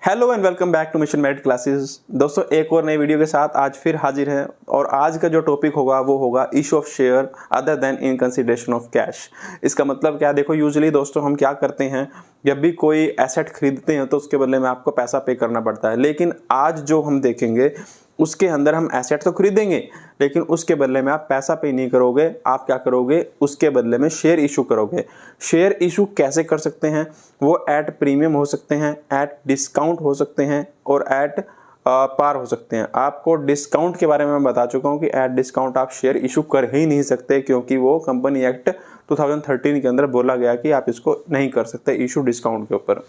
Hello and welcome back to mission merit classes. दोस्तों एक और नई वीडियो के साथ आज फिर हाजिर हैं और आज का जो टॉपिक होगा वो होगा issue of share other then in consideration of cash. इसका मतलब क्या, देखो यूजुअली दोस्तों हम क्या करते हैं, जब भी कोई एसेट खरीदते हैं तो उसके बदले में आपको पैसा पे करना पड़ता है। लेकिन आज जो हम देखेंगे उसके अंदर हम एसेट तो खरीदेंगे लेकिन उसके बदले में आप पैसा पे नहीं करोगे, आप क्या करोगे, उसके बदले में शेयर इशू करोगे। शेयर इशू कैसे कर सकते हैं? वो एट प्रीमियम हो सकते हैं, एट डिस्काउंट हो सकते हैं और एट पार हो सकते हैं। आपको डिस्काउंट के बारे में मैं बता चुका हूं कि एट डिस्काउंट आप शेयर इशू कर ही नहीं सकते, क्योंकि वो कंपनी एक्ट 2013 के अंदर बोला गया कि आप इसको नहीं कर सकते इशू डिस्काउंट के ऊपर।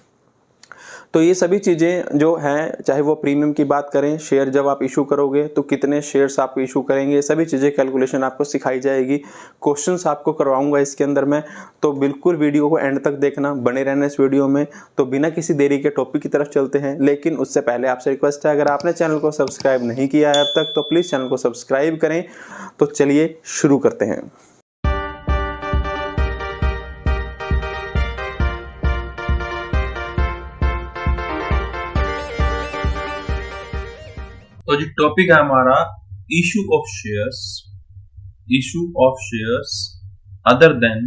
तो ये सभी चीज़ें जो हैं, चाहे वो प्रीमियम की बात करें, शेयर जब आप इशू करोगे तो कितने शेयर्स आप इशू करेंगे, सभी चीज़ें कैलकुलेशन आपको सिखाई जाएगी। क्वेश्चंस आपको करवाऊंगा इसके अंदर मैं, तो बिल्कुल वीडियो को एंड तक देखना, बने रहना इस वीडियो में। तो बिना किसी देरी के टॉपिक की तरफ चलते हैं, लेकिन उससे पहले आपसे रिक्वेस्ट है, अगर आपने चैनल को सब्सक्राइब नहीं किया है अब तक तो प्लीज़ चैनल को सब्सक्राइब करें। तो चलिए शुरू करते हैं। तो जो टॉपिक है हमारा issue of shares other then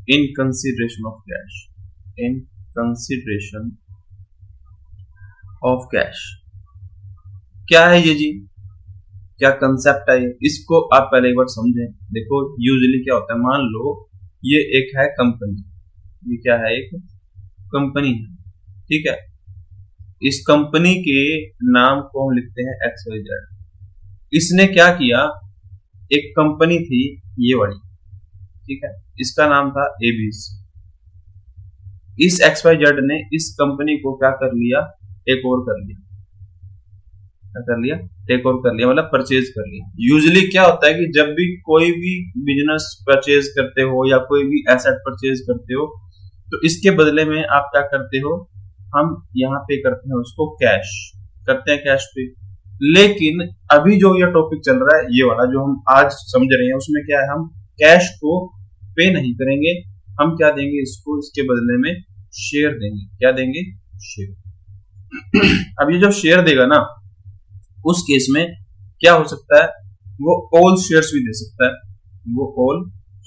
in consideration of cash. क्या है ये जी, क्या कंसेप्ट है ये, इसको आप पहले एक बार समझें। देखो यूजुअली क्या होता है, मान लो ये एक है कंपनी, ये क्या है, एक कंपनी है, ठीक है। इस कंपनी के नाम को हम लिखते हैं XYZ। इसने क्या किया, एक कंपनी थी ये वाली, ठीक है, इसका नाम था ABC। इस XYZ ने इस कंपनी को क्या कर लिया, टेक ओवर कर लिया। क्या कर लिया? टेक ओवर कर लिया, मतलब परचेज कर लिया। यूजुअली क्या होता है कि जब भी कोई भी बिजनेस परचेज करते हो या कोई भी एसेट परचेज करते हो तो इसके बदले में आप क्या करते हो, हम यहाँ पे करते हैं उसको कैश, करते हैं कैश पे। लेकिन अभी जो ये टॉपिक चल रहा है, ये वाला जो हम आज समझ रहे हैं, उसमें क्या है, हम कैश को पे नहीं करेंगे, हम क्या देंगे इसको, इसके बदले में शेयर देंगे। क्या देंगे? शेयर। अब ये जो शेयर देगा ना, उस केस में क्या हो सकता है, वो ऑल शेयर्स भी दे सकता है, वो ऑल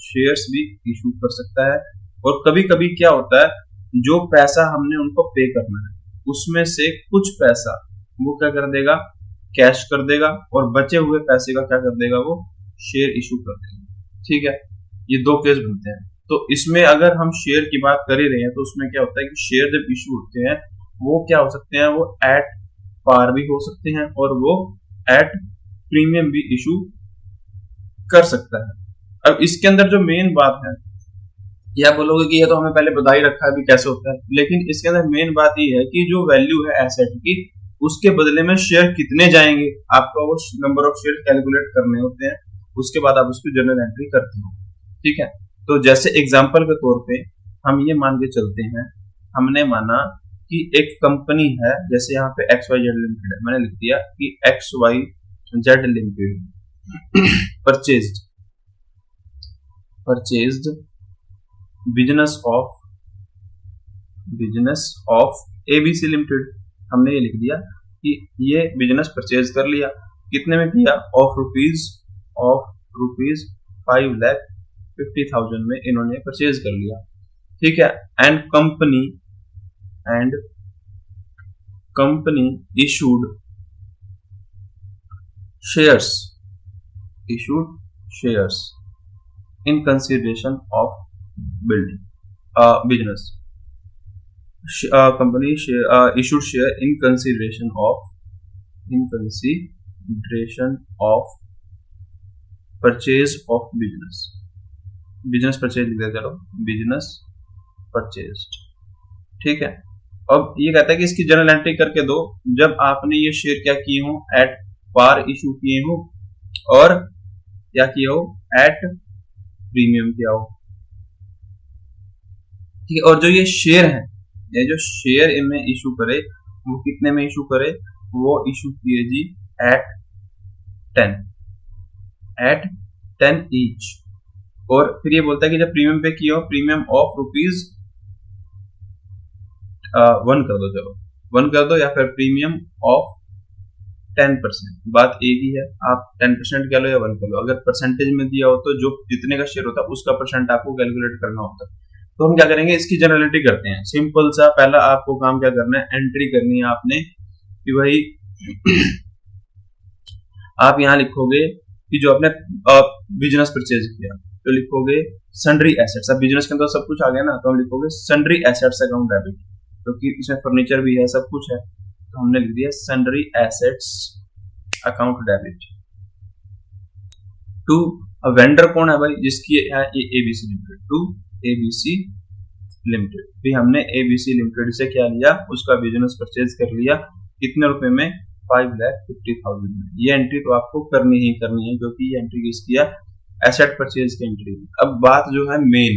शेयर्स भी इशू कर सकता है। और कभी कभी क्या होता है, जो पैसा हमने उनको पे करना है उसमें से कुछ पैसा वो क्या कर देगा, कैश कर देगा, और बचे हुए पैसे का क्या कर देगा, वो शेयर इशू कर देगा, ठीक है। ये दो केस बनते हैं। तो इसमें अगर हम शेयर की बात कर ही रहे हैं तो उसमें क्या होता है कि शेयर जब इशू होते हैं वो क्या हो सकते हैं, वो एट पार भी हो सकते हैं और वो एट प्रीमियम भी इशू कर सकता है। अब इसके अंदर जो मेन बात है, या बोलोगे कि ये तो हमें पहले बता ही रखा है भी कैसे होता है, लेकिन इसके अंदर मेन बात ये है कि जो वैल्यू है एसेट की, उसके बदले में शेयर कितने जाएंगे, आपको वो नंबर ऑफ शेयर कैलकुलेट करने होते हैं। उसके बाद आप उसकी जर्नल एंट्री करते हो, ठीक है। तो जैसे एग्जांपल के तौर पे हम ये मान के चलते हैं, हमने माना कि एक कंपनी है, जैसे यहाँ पे XYZ लिमिटेड है, मैंने लिख दिया कि XYZ limited purchased business of ABC limited. हमने ये लिख दिया कि ये बिजनेस परचेज कर लिया, कितने में किया, ऑफ रुपीज 5,50,000 में इन्होंने परचेज कर लिया, ठीक है। And company issued shares in consideration of business. Company issued share in consideration of purchase of business purchase लिख देते, चलो बिजनेस परचेज्ड, ठीक है। अब ये कहता है कि इसकी जर्नल एंट्री करके दो, जब आपने ये शेयर क्या किए हो, एट पार इशू किए हो, और क्या किया हो, एट प्रीमियम किया हो, ठीक है। और जो ये शेयर है, ये जो शेयर इनमें इशू करे वो कितने में इशू करे, वो इशू किए जी एट 10 ईच। और फिर ये बोलता है कि जब प्रीमियम पे किया हो, प्रीमियम ऑफ 1 कर दो, चलो 1 कर दो, या फिर प्रीमियम ऑफ 10%, बात एक ही है, आप 10% कह लो या 1 कर लो। अगर परसेंटेज में दिया हो तो जो जितने का शेयर होता है उसका परसेंट आपको कैलकुलेट करना होता है। तो हम क्या करेंगे, इसकी जनरलिटी करते हैं। सिंपल सा पहला आपको काम क्या करना है, एंट्री करनी है आपने कि भाई आप यहाँ लिखोगे कि जो आपने बिजनेस परचेज किया, तो लिखोगे सन्ड्री एसेट्स। अब बिजनेस के अंदर सब कुछ आ गया ना, तो हम लिखोगे सन्ड्री एसेट्स अकाउंट डेबिट, क्योंकि इसमें फर्नीचर भी है, सब कुछ है, तो हमने लिख दिया sundry assets account debit to vendor. कौन है भाई, जिसकी है ये ABC limited, to ABC limited. भी हमने एबीसी लिमिटेड से क्या लिया, उसका बिजनेस परचेज कर लिया, कितने रुपए में, 5,50,000 में। ये एंट्री तो आपको करनी ही करनी है, क्योंकि ये एंट्री किसकी है, एसेट परचेज की एंट्री। अब बात जो है मेन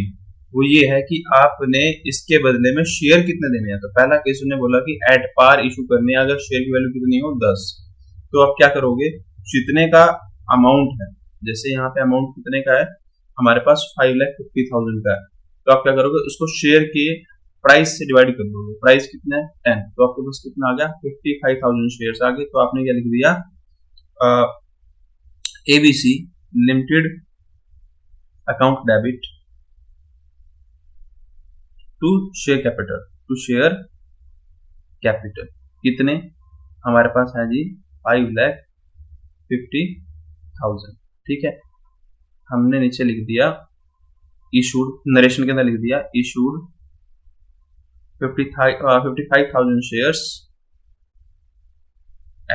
वो ये है कि आपने इसके बदले में शेयर कितने देने हैं। तो पहला केस उन्होंने बोला कि एट पार इशू करने, अगर शेयर की वैल्यू कितनी हो 10, तो आप क्या करोगे, जितने का अमाउंट है, जैसे यहाँ पे अमाउंट कितने का है हमारे पास 5,50,000 का है, तो आप क्या करोगे, उसको शेयर के प्राइस से डिवाइड कर दोगे। प्राइस कितना है 10, तो आपके पास कितना आ गया, 55,000 शेयर्स आ गए। तो आपने क्या लिख दिया, ABC limited account debit to share capital, to share capital कितने हमारे पास है जी, 5,50,000। ठीक है, हमने नीचे लिख दिया इशूड, नरेशन के अंदर लिख दिया इशूड 55,000 शेयर्स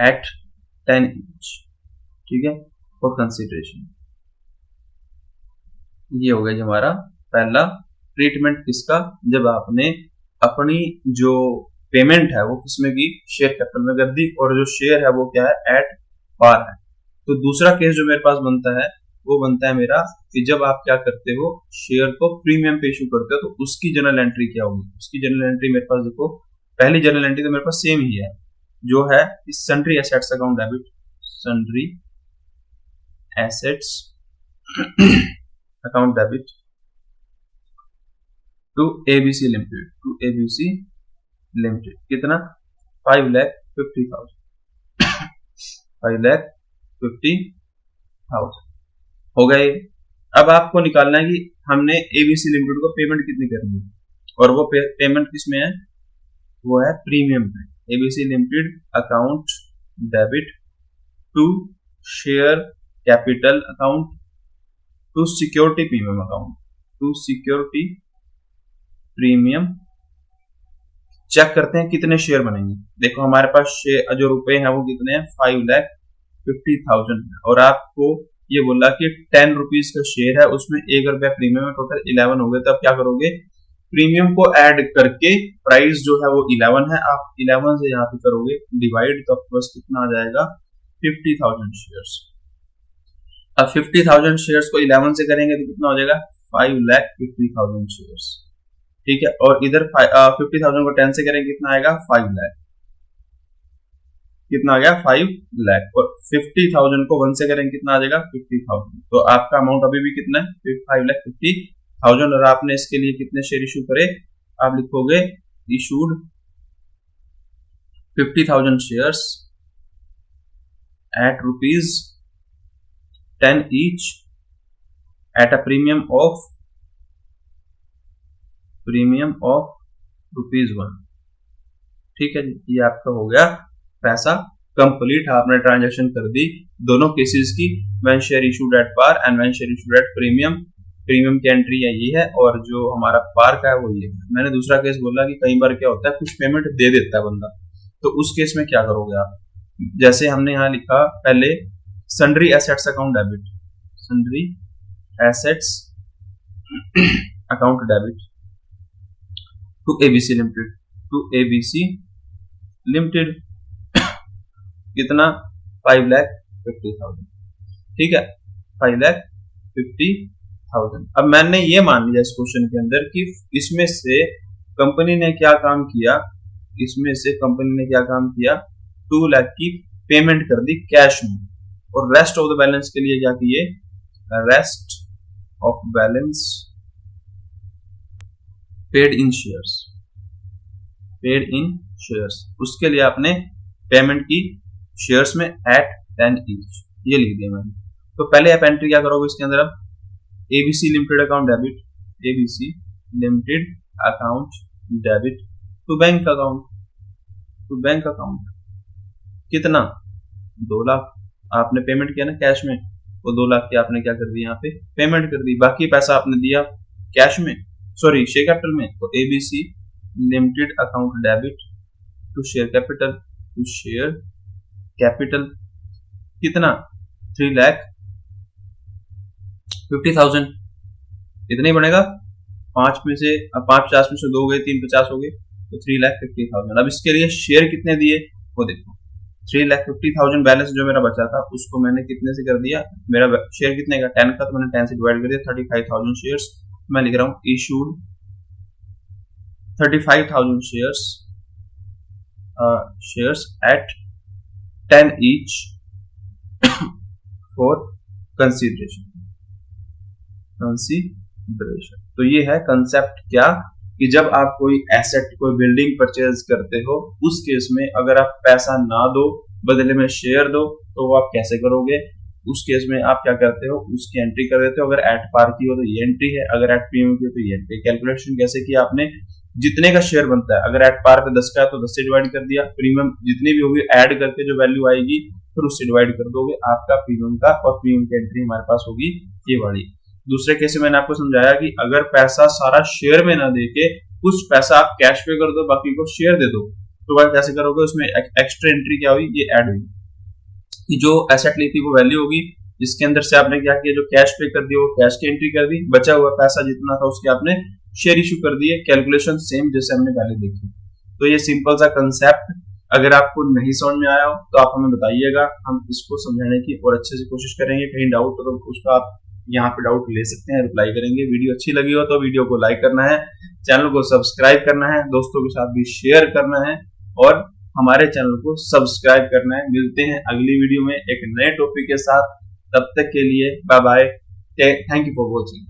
एट 10 each। ठीक है, फॉर कंसिडरेशन। ये हो गया जी हमारा पहला ट्रीटमेंट किसका, जब आपने अपनी जो पेमेंट है वो किसमें की, शेयर कैपिटल में कर दी, और जो शेयर है वो क्या है, एट पार है। तो दूसरा केस जो मेरे पास बनता है वो बनता है मेरा कि जब आप क्या करते हो, शेयर को प्रीमियम पे इशू करते हो, तो उसकी जनरल एंट्री क्या होगी। उसकी जनरल एंट्री मेरे पास देखो, पहली जनरल एंट्री तो मेरे पास सेम ही है, जो है sundry assets account debit, sundry assets account debit to ABC limited, to ABC limited कितना, 5,50,000 5,50,000 हो गए। अब आपको निकालना है कि हमने एबीसी लिमिटेड को पेमेंट कितनी करनी है, और वो पेमेंट किस में है, वो है प्रीमियम पे। ABC limited account debit to share capital account to security premium account, to security premium. Check करते हैं कितने शेयर बनेंगे। देखो हमारे पास शेयर जो रुपए हैं वो कितने हैं, 5,50,000 है, और आपको ये बोला कि 10 रुपीज का शेयर है, उसमें 1 रुपया प्रीमियम है, टोटल 11 हो गए। तो आप क्या करोगे, प्रीमियम को ऐड करके प्राइस जो है वो 11 है, आप 11 से यहाँ पे करोगे डिवाइड, तो आपके पास कितना आ जाएगा, 50,000 शेयर्स। अब 50,000 शेयर्स को 11 से करेंगे तो कितना हो जाएगा, 5,50,000 शेयर्स। ठीक है, और इधर 50,000 को 10 से करेंगे कितना आएगा, 5 लाख। कितना आ गया, 5 लाख। और 50,000 को 1 से करेंगे कितना आ जाएगा, 50,000। तो आपका अमाउंट अभी भी कितना है, 5,50,000। और आपने इसके लिए कितने शेयर इशू करे, आप लिखोगे issued 50,000 shares at ₹10 each at a premium of ₹1। ठीक है, ये आपका हो गया पैसा कंप्लीट। आपने ट्रांजैक्शन कर दी दोनों केसेस की, when share issued at par and when share issued at premium. Premium की एंट्री है ये है, और जो हमारा पार का है वो ये है। मैंने दूसरा केस बोला कि कई बार क्या होता है, कुछ पेमेंट दे देता है बंदा, तो उस केस में क्या करोगे आप, जैसे हमने यहाँ लिखा पहले sundry assets account debit, sundry assets account debit to ABC limited, to ABC limited कितना, 5,50,000। ठीक है, 5,50,000। अब मैंने ये मान लिया इस क्वेश्चन के अंदर कि इसमें से कंपनी ने क्या काम किया, इसमें से कंपनी ने क्या काम किया, 2 लाख की पेमेंट कर दी कैश में, और रेस्ट ऑफ द बैलेंस के लिए क्या किए, rest of balance paid in shares, paid in shares, उसके लिए आपने पेमेंट की शेयर्स में एट 10 ईच, ये लिख दिया मैंने। तो पहले आप एंट्री क्या करोगे इसके अंदर, अब ABC limited account debit, ABC limited account debit to bank account, to bank account कितना 2 लाख आपने पेमेंट किया ना कैश में, वो 2 लाख की आपने क्या कर दी यहाँ पे पेमेंट कर दी, बाकी पैसा आपने दिया कैश में, सॉरी शेयर कैपिटल में। तो ABC limited account debit to share capital, to share capital कितना 3,50,000, इतना ही बनेगा। 5 में से 5 50 में से 2 गए, 3 50 हो गए, तो 3,50,000। अब इसके लिए शेयर कितने दिए वो देखो, 3,50,000 बैलेंस जो मेरा बचा था उसको मैंने कितने से कर दिया, मेरा शेयर कितने का 10 का, तो मैंने 10 से डिवाइड कर दिया, 35,000 शेयर्स। मैं लिख रहा हूँ issued 35,000 shares at 10 each for consideration. तो ये है कंसेप्ट क्या, कि जब आप कोई एसेट, कोई बिल्डिंग परचेज करते हो, उस केस में अगर आप पैसा ना दो, बदले में शेयर दो, तो वो आप कैसे करोगे। उस केस में आप क्या करते हो, उसकी एंट्री कर देते हो। अगर एट पार की हो तो ये एंट्री है, अगर एट प्रीमियम की हो तो ये एंट्री। कैलकुलेशन कैसे की आपने, जितने का शेयर बनता है, अगर एट पार पे 10 का है तो 10 से डिवाइड कर दिया, प्रीमियम जितनी भी होगी ऐड करके जो वैल्यू आएगी फिर उससे डिवाइड कर दोगे आपका प्रीमियम का, और प्रीमियम की एंट्री हमारे पास होगी ये वाली। दूसरे केस में मैंने आपको समझाया कि अगर पैसा सारा शेयर में ना देके कुछ पैसा आप कैश पे कर दो, बाकी को शेयर दे दो, तो वह कैसे करोगे, उसमें एक्स्ट्रा एंट्री क्या हुई, ये ऐड हुई कि जो एसेट ली थी वो वैल्यू होगी, जिसके अंदर से आपने क्या किया, जो कैश पे कर दिया वो कैश की एंट्री कर दी, बचा हुआ पैसा जितना था उसके आपने शेयर इशू कर दिए। कैलकुलेशन सेम जैसे हमने पहले देखी। तो ये सिंपल सा कंसेप्ट, अगर आपको नहीं समझ में आया हो तो आप हमें बताइएगा, हम इसको समझाने की और अच्छे से कोशिश करेंगे। कहीं डाउट हो तो उसका आप यहाँ पे डाउट ले सकते हैं, रिप्लाई करेंगे। वीडियो अच्छी लगी हो तो वीडियो को लाइक करना है, चैनल को सब्सक्राइब करना है, दोस्तों के साथ भी शेयर करना है और हमारे चैनल को सब्सक्राइब करना है। मिलते हैं अगली वीडियो में एक नए टॉपिक के साथ, तब तक के लिए bye bye, thank you for watching.